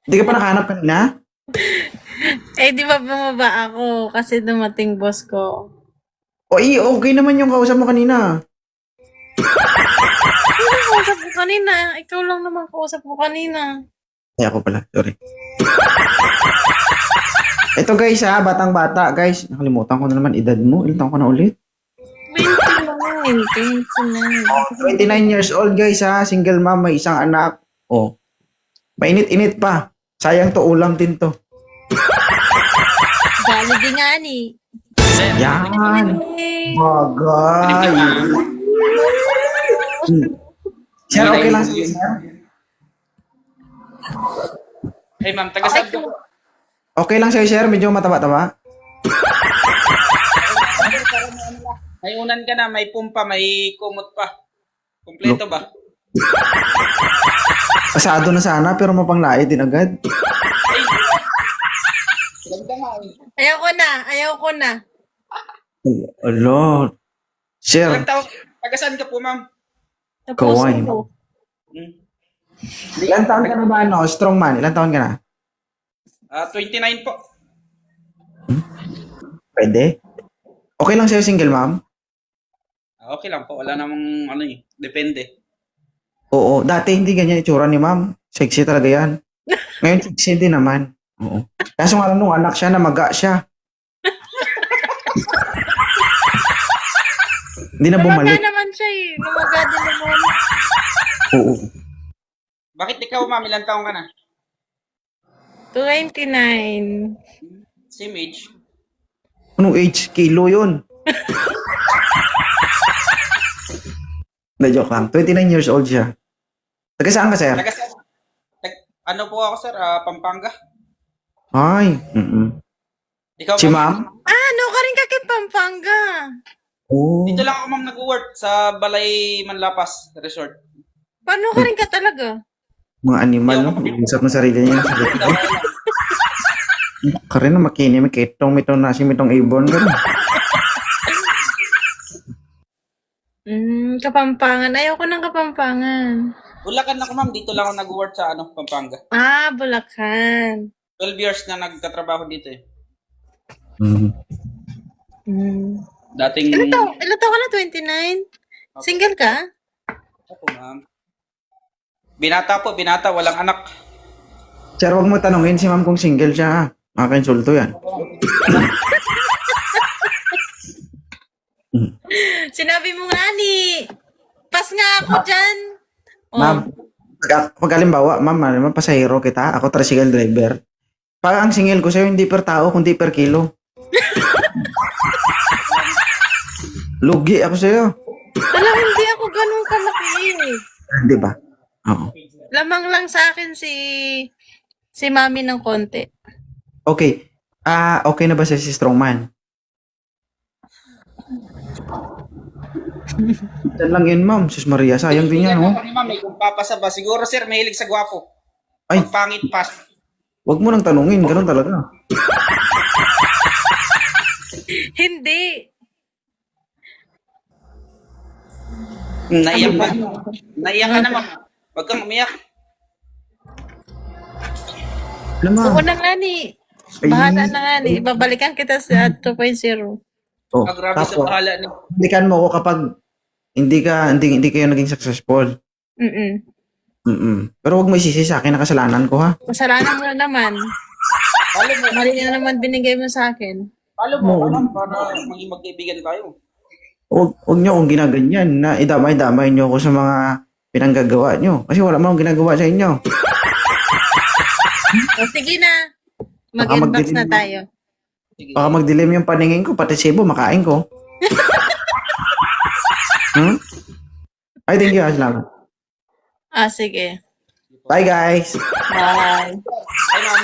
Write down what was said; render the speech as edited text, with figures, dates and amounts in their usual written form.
Hindi ka pa nakahanap kanina? Eh, di ba bumaba ako kasi dumating boss ko. O, okay naman yung kausap mo kanina. Sino kausap ko kanina? Ikaw lang naman kausap ko kanina. Ay, ako pala. Sorry. Ito guys ha, batang-bata. Guys, nakalimutan ko na naman edad mo. Ilan taon ka na ulit? 29. 29. 29 years old guys ha. Single mom, may isang anak. Oh. Mainit-init pa. Sayang to, ulam din to. Jollibee nga ni. Yan. Eh, Bagay. Sir, okay lang sa'yo, sir? Hey ma'am, taga-saan ka po? Okay lang sa'yo, sir? Medyo mataba-taba? May unan ka na, may pumpa, may kumot pa. Kompleto ba? Pasado na sana, pero mapanglait din agad. Ganda nga eh. ayaw ko na. Alo. Sir, Ilang taon, taga-saan ka po ma'am? Tapos Kawain. ko. Hmm. ilan taon ka na ba, no? Strong man, ilan taon ka na? 29 po. Pwede. Okay lang sa'yo, single mom? Okay lang po, wala namang ano eh, depende. Oo, dati hindi ganyan itsura ni ma'am. Sexy talaga yan. Ngayon, sexy din naman. Oo. Kaso nga lang nung anak siya, namaga siya. Hindi na Lumaga bumalik. naman siya eh. Lumaga din naman. Oo. Bakit ikaw ma'am, ilang taon ka na? 29. Same age. Anong age? Kilo yun. Na joke lang. 29 years old siya. Taga saan ka, sir? Taga-saan? Ano po ako sir, Pampanga. Ay. Ikaw Si ma'am? ma'am? Ano ka rin kay Pampanga? Oo. Dito lang ako ma'am nag-work sa Balay Manlapas Resort. Paano ka rin ka talaga? Mga animal, no? Usap ng sarili niya. Karen na makini, may kitong, mitong nasi, mitong ibon. Ganun. Kapampangan. Ayaw ko ng Kapampangan. Bulacan ako ma'am, dito lang ako nag-work sa Pampanga. Ah, Bulacan. 12 years na nagtatrabaho dito eh. Mm. Dating... Ilan taon ka na? 29? Single ka? Ako ma'am. Binata, walang anak. Sir, huwag mo tanungin si ma'am kung single siya, ha? Makainsulto yan. Sinabi mo nga ni. Pas nga ako dyan. Oh. Ma'am, pag halimbawa, ma'am, alam mo, pasahero kita, ako tricycle driver. Pag ang singil ko sa'yo, hindi per tao, kundi per kilo. Lugi ako sa'yo. Alam, hindi ako ganun kalaki. Di ba? Oo. Lamang lang sa akin si mami ng konti. Okay. Okay na ba siya si Strongman? Yan lang yun, ma'am. Sus Maria, sayang din yan, Ano oh. kami ma'am, kung papasa ba? Siguro sir, mahilig sa gwapo. Ay. Pag pangit pas. Wag mo nang tanungin, ganun talaga. Hindi. Naiyak ka. Naiyak ka na ma'am. Huwag kang umiyak. Alam mo, Oo na nga ni. Bahala na nga ni. Babalikan kita sa 2.0. oh, Grabe sa tapos, bahala ni. balikan mo ako kapag hindi kayo naging successful. Pero wag mo isisi sa akin na kasalanan ko, ha? Kasalanan mo na naman. Follow mo. Mali na naman binigay mo sa akin. Follow mo ma'am para maging magkaibigan tayo. Huwag nyo akong ginaganyan na idamay-damay nyo ako sa mga pinanggagawa nyo. Kasi wala man akong ginagawa sa inyo. O, sige na. Mag-inbox na tayo. Sige. Baka magdilim yung paningin ko, pati sibo, makain ko. Ay, thank you, salamat. Sige. Bye, guys. Bye. Ay ma'am,